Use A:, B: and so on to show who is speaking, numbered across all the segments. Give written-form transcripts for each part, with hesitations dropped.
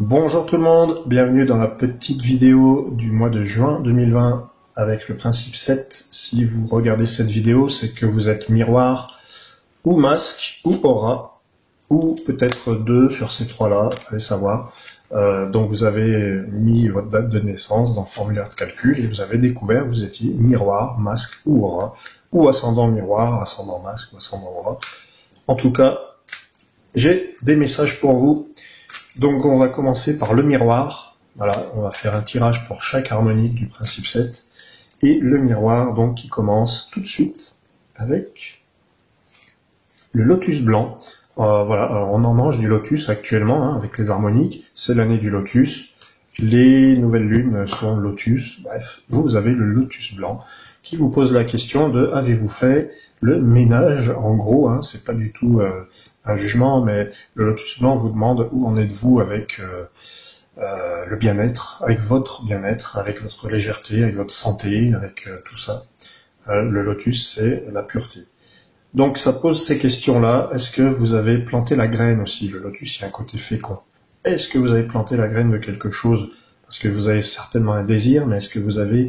A: Bonjour tout le monde, bienvenue dans la petite vidéo du mois de juin 2020 avec le principe 7. Si vous regardez cette vidéo, c'est que vous êtes miroir ou masque ou aura, ou peut-être deux sur ces trois-là, allez savoir. Donc vous avez mis votre date de naissance dans le formulaire de calcul et vous avez découvert que vous étiez miroir, masque ou aura, ou ascendant miroir, ascendant masque ou ascendant aura. En tout cas, j'ai des messages pour vous. Donc on va commencer par le miroir. Voilà, on va faire un tirage pour chaque harmonique du principe 7. Et le miroir, donc, qui commence tout de suite avec le lotus blanc. Voilà, on en mange du lotus actuellement, hein, avec les harmoniques. C'est l'année du lotus. Les nouvelles lunes sont lotus. Bref, vous avez le lotus blanc qui vous pose la question de avez-vous fait le ménage, en gros, hein, c'est pas du tout un jugement, mais le lotus blanc vous demande où en êtes-vous avec le bien-être, avec votre bien-être, avec votre légèreté, avec votre santé, avec tout ça. Le lotus, c'est la pureté. Donc ça pose ces questions-là. Est-ce que vous avez planté la graine aussi? Le lotus, il y a un côté fécond. Est-ce que vous avez planté la graine de quelque chose? Parce que vous avez certainement un désir, mais est-ce que vous avez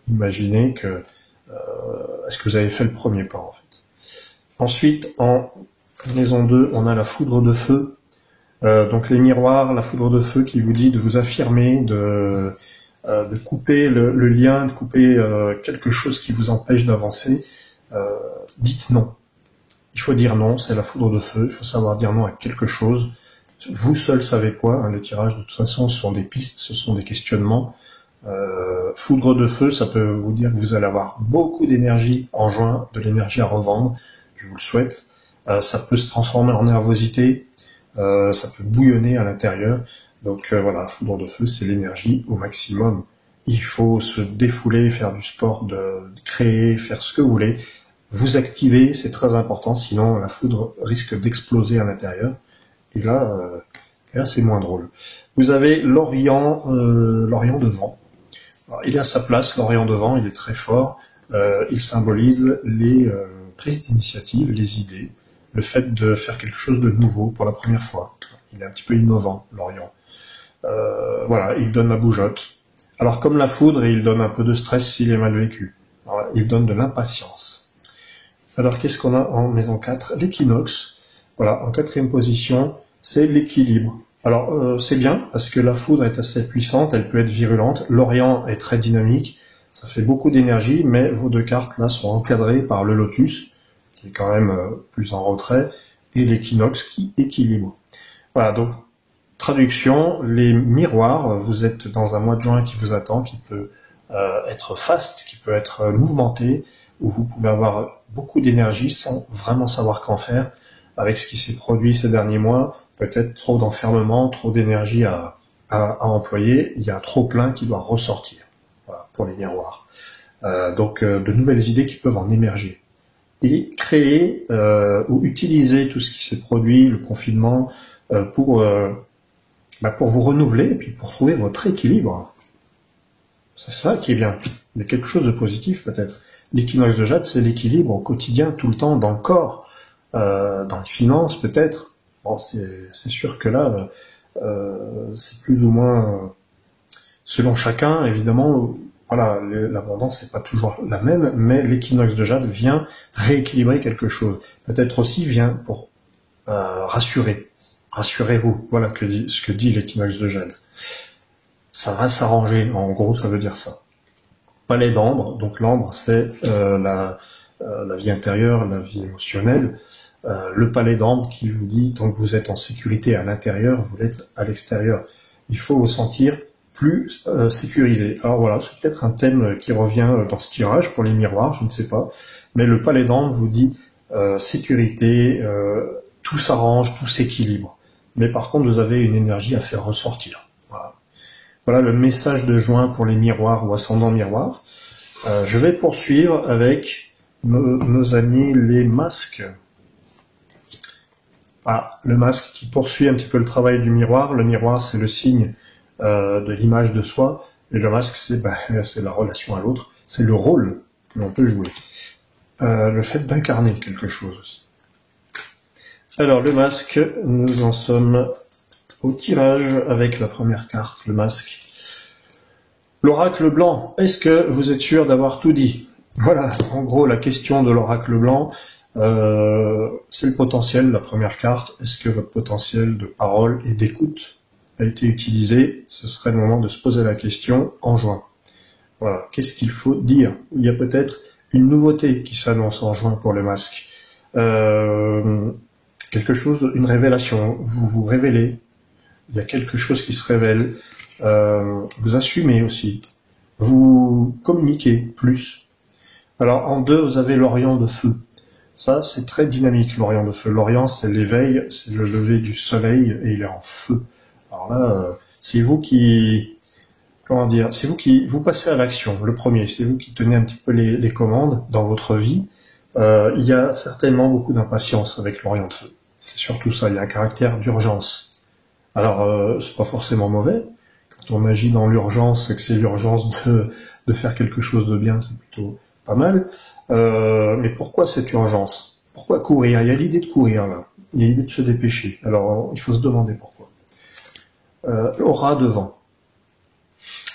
A: imaginé que... est-ce que vous avez fait le premier pas, en fait? Ensuite, en maison 2, on a la foudre de feu. Donc les miroirs, la foudre de feu qui vous dit de vous affirmer, de couper le lien, de couper quelque chose qui vous empêche d'avancer. Dites non. Il faut dire non, c'est la foudre de feu. Il faut savoir dire non à quelque chose. Vous seul savez quoi, hein, les tirages, de toute façon, ce sont des pistes, ce sont des questionnements. Foudre de feu, ça peut vous dire que vous allez avoir beaucoup d'énergie en juin, de l'énergie à revendre, je vous le souhaite. Ça peut se transformer en nervosité, ça peut bouillonner à l'intérieur. Donc voilà, foudre de feu, c'est l'énergie au maximum. Il faut se défouler, faire du sport, de créer, faire ce que vous voulez. Vous activez, c'est très important, sinon la foudre risque d'exploser à l'intérieur. Et là c'est moins drôle. Vous avez l'Orient de vent. Alors, il est à sa place, l'Orient de vent, il est très fort. Il symbolise les prises d'initiative, les idées, le fait de faire quelque chose de nouveau pour la première fois. Il est un petit peu innovant, l'Orient. Voilà, il donne la bougeotte. Alors comme la foudre, il donne un peu de stress s'il est mal vécu. Alors, il donne de l'impatience. Alors qu'est-ce qu'on a en maison 4? L'équinoxe. Voilà, en quatrième position, c'est l'équilibre. Alors c'est bien, parce que la foudre est assez puissante, elle peut être virulente. L'Orient est très dynamique, ça fait beaucoup d'énergie, mais vos deux cartes là sont encadrées par le lotus, qui est quand même plus en retrait, et l'équinoxe qui équilibre. Voilà, donc traduction, les miroirs, vous êtes dans un mois de juin qui vous attend, qui peut être faste, qui peut être mouvementé, où vous pouvez avoir beaucoup d'énergie sans vraiment savoir qu'en faire, avec ce qui s'est produit ces derniers mois, peut-être trop d'enfermement, trop d'énergie à employer, il y a un trop plein qui doit ressortir, voilà, pour les miroirs. Donc de nouvelles idées qui peuvent en émerger. Et créer ou utiliser tout ce qui s'est produit, le confinement, pour vous renouveler et puis pour trouver votre équilibre. C'est ça qui est bien. Il y a quelque chose de positif peut-être. L'équinoxe de jade, c'est l'équilibre au quotidien, tout le temps, dans le corps, dans les finances peut-être. Bon, c'est sûr que là, c'est plus ou moins selon chacun, évidemment. Voilà, l'abondance n'est pas toujours la même, mais l'équinoxe de jade vient rééquilibrer quelque chose. Peut-être aussi vient pour rassurer. Rassurez-vous. Voilà ce que dit l'équinoxe de jade. Ça va s'arranger. En gros, ça veut dire ça. Palais d'ambre. Donc l'ambre, c'est la vie intérieure, la vie émotionnelle. Le palais d'ambre qui vous dit, tant que vous êtes en sécurité à l'intérieur, vous l'êtes à l'extérieur. Il faut vous sentir plus sécurisé. Alors voilà, c'est peut-être un thème qui revient dans ce tirage pour les miroirs, je ne sais pas. Mais le palais d'ambre vous dit sécurité, tout s'arrange, tout s'équilibre. Mais par contre, vous avez une énergie à faire ressortir. Voilà, voilà le message de juin pour les miroirs ou ascendants miroirs. Je vais poursuivre avec nos amis les masques. Ah, le masque qui poursuit un petit peu le travail du miroir. Le miroir, c'est le signe de l'image de soi. Et le masque, c'est la relation à l'autre. C'est le rôle que l'on peut jouer. Le fait d'incarner quelque chose aussi. Alors, le masque, nous en sommes au tirage avec la première carte, le masque. L'oracle blanc, est-ce que vous êtes sûr d'avoir tout dit? Voilà, en gros, la question de l'oracle blanc, c'est le potentiel, la première carte. Est-ce que votre potentiel de parole et d'écoute a été utilisé? Ce serait le moment de se poser la question en juin. Voilà, qu'est-ce qu'il faut dire? Il y a peut-être une nouveauté qui s'annonce en juin pour les masques. Quelque chose, une révélation. Vous vous révélez. Il y a quelque chose qui se révèle. Vous assumez aussi. Vous communiquez plus. Alors, en 2, vous avez l'Orient de feu. Ça, c'est très dynamique, l'Orient de feu. L'Orient, c'est l'éveil, c'est le lever du soleil, et il est en feu. Alors là, c'est vous qui... Comment dire? C'est vous qui... Vous passez à l'action, le premier. C'est vous qui tenez un petit peu les commandes dans votre vie. Il y a certainement beaucoup d'impatience avec l'Orient de feu. C'est surtout ça, il y a un caractère d'urgence. Alors, c'est pas forcément mauvais. Quand on agit dans l'urgence et que c'est l'urgence de faire quelque chose de bien, c'est plutôt pas mal. Mais pourquoi cette urgence? Pourquoi courir? Il y a l'idée de courir là. Il y a l'idée de se dépêcher. Alors, il faut se demander pourquoi. Aura devant.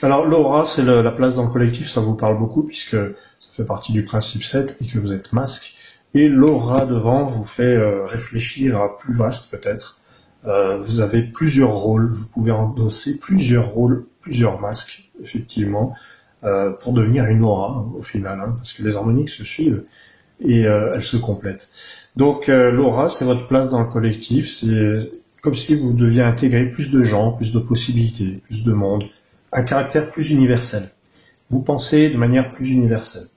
A: Alors, l'aura, c'est la place dans le collectif, ça vous parle beaucoup puisque ça fait partie du principe 7 et que vous êtes masque. Et l'aura devant vous fait réfléchir à plus vaste peut-être. Vous avez plusieurs rôles, vous pouvez endosser plusieurs rôles, plusieurs masques, effectivement, pour devenir une aura au final, hein, parce que les harmoniques se suivent et elles se complètent. Donc l'aura, c'est votre place dans le collectif, c'est comme si vous deviez intégrer plus de gens, plus de possibilités, plus de monde, un caractère plus universel. Vous pensez de manière plus universelle.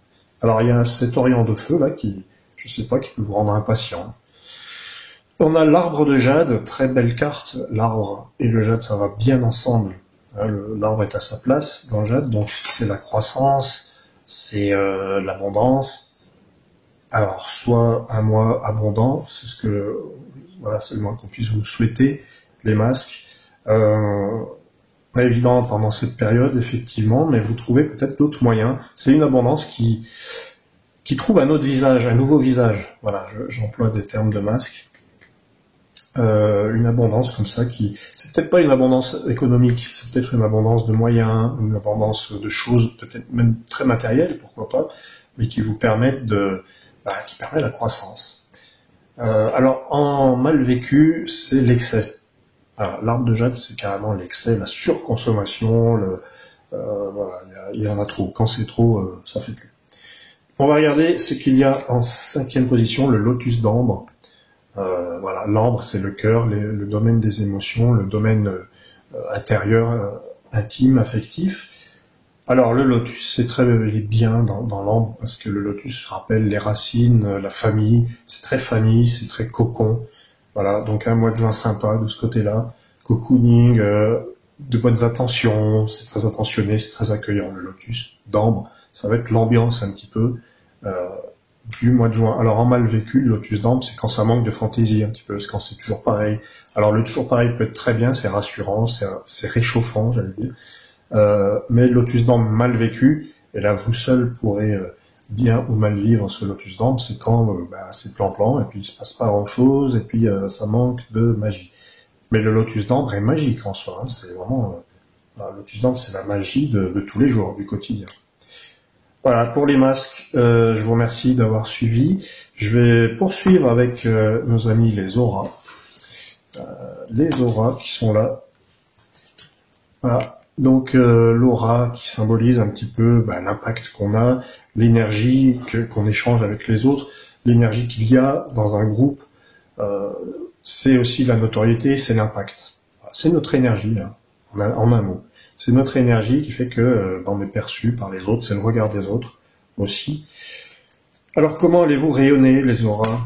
A: Alors il y a cet Orient de feu là qui, je sais pas, qui peut vous rendre impatient. On a l'arbre de jade, très belle carte. L'arbre et le jade, ça va bien ensemble. L'arbre est à sa place dans le jade, donc c'est la croissance, c'est l'abondance. Alors, soit un mois abondant, c'est ce que, voilà, c'est le moins qu'on puisse vous souhaiter, les masques. Pas évident pendant cette période, effectivement, mais vous trouvez peut-être d'autres moyens. C'est une abondance qui trouve un autre visage, un nouveau visage. Voilà, j'emploie des termes de masque. Une abondance comme ça qui, c'est peut-être pas une abondance économique, c'est peut-être une abondance de moyens, une abondance de choses, peut-être même très matérielles, pourquoi pas, mais qui vous permettent qui permet la croissance. Alors, en mal vécu, c'est l'excès. Alors, l'arbre de jade, c'est carrément l'excès, la surconsommation, voilà, il y en a trop. Quand c'est trop, ça fait plus. On va regarder ce qu'il y a en 5e position, le lotus d'ambre. Voilà, l'ambre, c'est le cœur, le domaine des émotions, le domaine intérieur, intime, affectif. Alors, le lotus, c'est très bien dans l'ambre, parce que le lotus rappelle les racines, la famille, c'est très cocon. Voilà, donc un mois de juin sympa de ce côté-là. Cocooning, de bonnes attentions, c'est très attentionné, c'est très accueillant, le lotus d'ambre. Ça va être l'ambiance un petit peu du mois de juin. Alors en mal vécu, le lotus d'ambre, c'est quand ça manque de fantaisie un petit peu, c'est quand c'est toujours pareil. Alors le toujours pareil peut être très bien, c'est rassurant, c'est réchauffant, j'allais dire. Mais le lotus d'ambre mal vécu, et là vous seul pourrez bien ou mal vivre ce lotus d'ambre, c'est quand c'est plan-plan, et puis il se passe pas grand-chose, et puis ça manque de magie. Mais le lotus d'ambre est magique en soi, hein, c'est vraiment... le lotus d'ambre, c'est la magie de tous les jours, du quotidien. Voilà, pour les masques, je vous remercie d'avoir suivi. Je vais poursuivre avec nos amis les auras. Les auras qui sont là. Voilà. Donc l'aura qui symbolise un petit peu l'impact qu'on a, l'énergie qu'on échange avec les autres, l'énergie qu'il y a dans un groupe. C'est aussi la notoriété, c'est l'impact. Voilà, c'est notre énergie, hein, en un mot. C'est notre énergie qui fait que on est perçu par les autres, c'est le regard des autres aussi. Alors comment allez-vous rayonner les auras?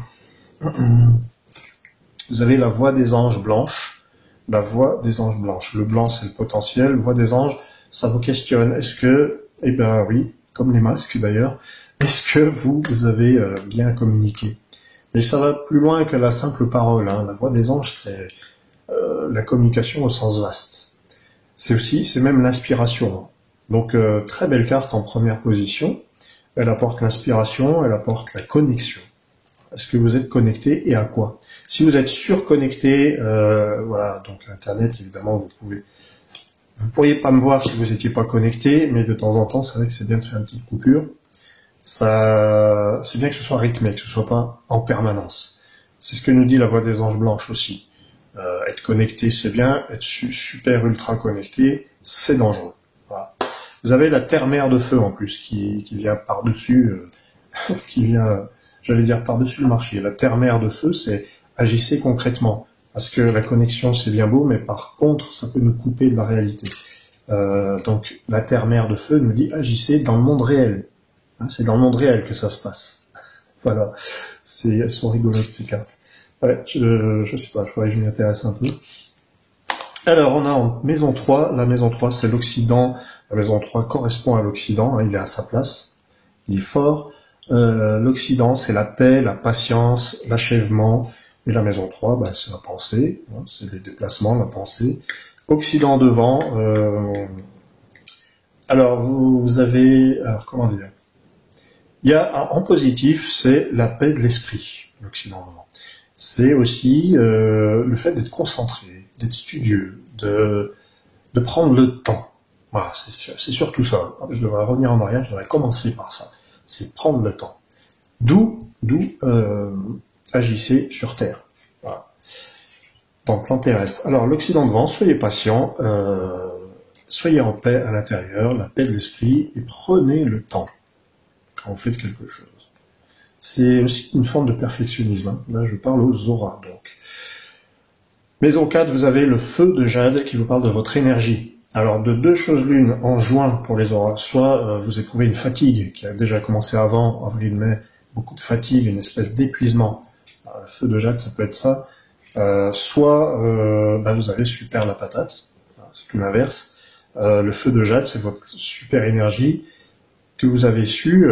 A: Vous avez la voix des anges blanches, la voix des anges blanches. Le blanc c'est le potentiel, voix des anges, ça vous questionne. Est-ce que, eh ben oui, comme les masques d'ailleurs, est-ce que vous avez bien communiqué? Mais ça va plus loin que la simple parole, hein. La voix des anges, c'est la communication au sens vaste. C'est même l'inspiration. Donc, très belle carte en première position. Elle apporte l'inspiration, elle apporte la connexion. Est-ce que vous êtes connecté et à quoi? Si vous êtes surconnecté, voilà, donc Internet, évidemment, vous pourriez pas me voir si vous n'étiez pas connecté, mais de temps en temps, c'est vrai que c'est bien de faire une petite coupure. Ça, c'est bien que ce soit rythmé, que ce soit pas en permanence. C'est ce que nous dit la Voix des Anges Blanches aussi. Être connecté, c'est bien. Être super ultra connecté, c'est dangereux. Voilà. Vous avez la Terre-Mère de Feu en plus qui vient par-dessus, qui vient, j'allais dire par-dessus le marché. La Terre-Mère de Feu, c'est agissez concrètement. Parce que la connexion, c'est bien beau, mais par contre, ça peut nous couper de la réalité. Donc, la Terre-Mère de Feu nous dit agissez dans le monde réel. Hein, c'est dans le monde réel que ça se passe. Voilà. Elles sont rigolotes, ces cartes. Ouais, je sais pas, il faudrait que je m'y intéresse un peu. Alors, on a en maison 3, la maison 3, c'est l'Occident. La maison 3 correspond à l'Occident, hein, il est à sa place. Il est fort. L'Occident, c'est la paix, la patience, l'achèvement. Et la maison 3, bah, c'est la pensée, hein, c'est les déplacements, la pensée. Occident devant. Alors, vous avez... Alors, comment dire? Il y a, en positif, c'est la paix de l'esprit, l'Occident devant. C'est aussi le fait d'être concentré, d'être studieux, de prendre le temps. Voilà, c'est surtout ça. Je devrais revenir en arrière, je devrais commencer par ça. C'est prendre le temps. D'où agissez sur Terre. Voilà. Dans le plan terrestre. Alors, l'Occident devant, soyez patient, soyez en paix à l'intérieur, la paix de l'esprit, et prenez le temps quand vous faites quelque chose. C'est aussi une forme de perfectionnisme. Hein. Là, je parle aux auras, donc. Maison 4, vous avez le feu de jade qui vous parle de votre énergie. Alors, de deux choses l'une, en juin pour les auras, soit vous éprouvez une fatigue qui a déjà commencé avant, avril-mai, beaucoup de fatigue, une espèce d'épuisement. Le feu de jade, ça peut être ça. Soit vous avez super la patate, c'est tout l'inverse. Le feu de jade, c'est votre super énergie que vous avez su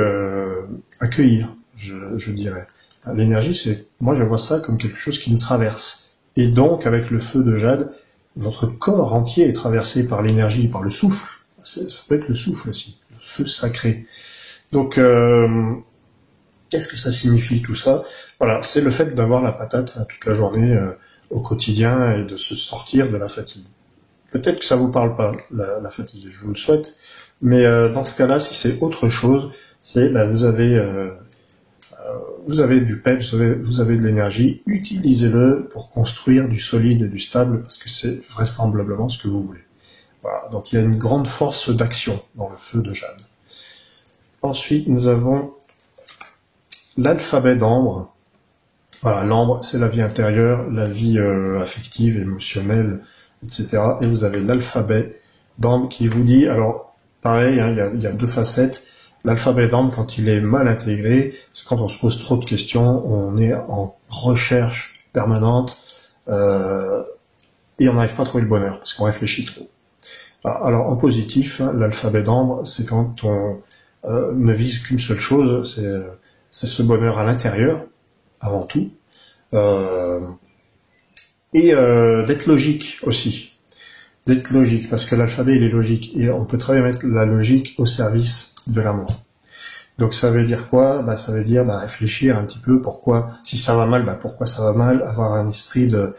A: accueillir, je dirais. L'énergie, c'est, moi je vois ça comme quelque chose qui nous traverse. Et donc, avec le feu de jade, votre corps entier est traversé par l'énergie, par le souffle. Ça peut être le souffle aussi, le feu sacré. Donc, qu'est-ce que ça signifie tout ça? Voilà, c'est le fait d'avoir la patate toute la journée au quotidien et de se sortir de la fatigue. Peut-être que ça vous parle pas, la fatigue, je vous le souhaite, mais dans ce cas-là, si c'est autre chose, c'est vous avez du peps, vous avez de l'énergie, utilisez-le pour construire du solide et du stable, parce que c'est vraisemblablement ce que vous voulez. Voilà, donc il y a une grande force d'action dans le feu de jade. Ensuite, nous avons l'alphabet d'ambre. Voilà, l'ambre, c'est la vie intérieure, la vie affective, émotionnelle, etc. Et vous avez l'alphabet d'ambre qui vous dit, alors pareil, hein, il y a deux facettes. L'alphabet d'ambre, quand il est mal intégré, c'est quand on se pose trop de questions, on est en recherche permanente et on n'arrive pas à trouver le bonheur parce qu'on réfléchit trop. Alors en positif, hein, l'alphabet d'ambre, c'est quand on ne vise qu'une seule chose, c'est ce bonheur à l'intérieur, avant tout, et d'être logique aussi. D'être logique, parce que l'alphabet, il est logique, et on peut très bien mettre la logique au service de l'amour. Donc ça veut dire quoi? Ça veut dire réfléchir un petit peu pourquoi, si ça va mal, pourquoi ça va mal, avoir un esprit de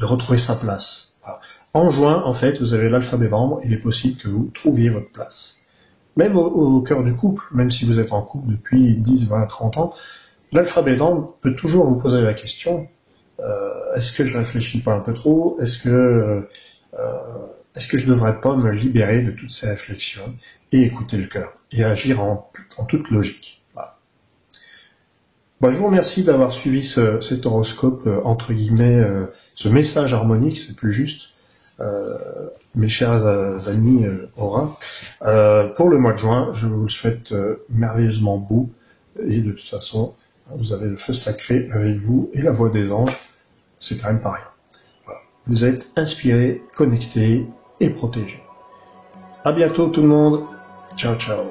A: retrouver sa place. Voilà. En juin, en fait, vous avez l'alphabet d'ambre, il est possible que vous trouviez votre place. Même au cœur du couple, même si vous êtes en couple depuis 10, 20, 30 ans, l'alphabet d'ambre peut toujours vous poser la question, est-ce que je réfléchis pas un peu trop? Est-ce que je devrais pas me libérer de toutes ces réflexions et écouter le cœur et agir en toute logique. Voilà. Je vous remercie d'avoir suivi cet horoscope entre guillemets, ce message harmonique, c'est plus juste, mes chers amis Aura. Pour le mois de juin, je vous le souhaite merveilleusement beau et de toute façon, vous avez le feu sacré avec vous et la voix des anges, c'est quand même pas rien. Voilà. Vous êtes inspirés, connectés et protégés. À bientôt tout le monde. Ciao, ciao.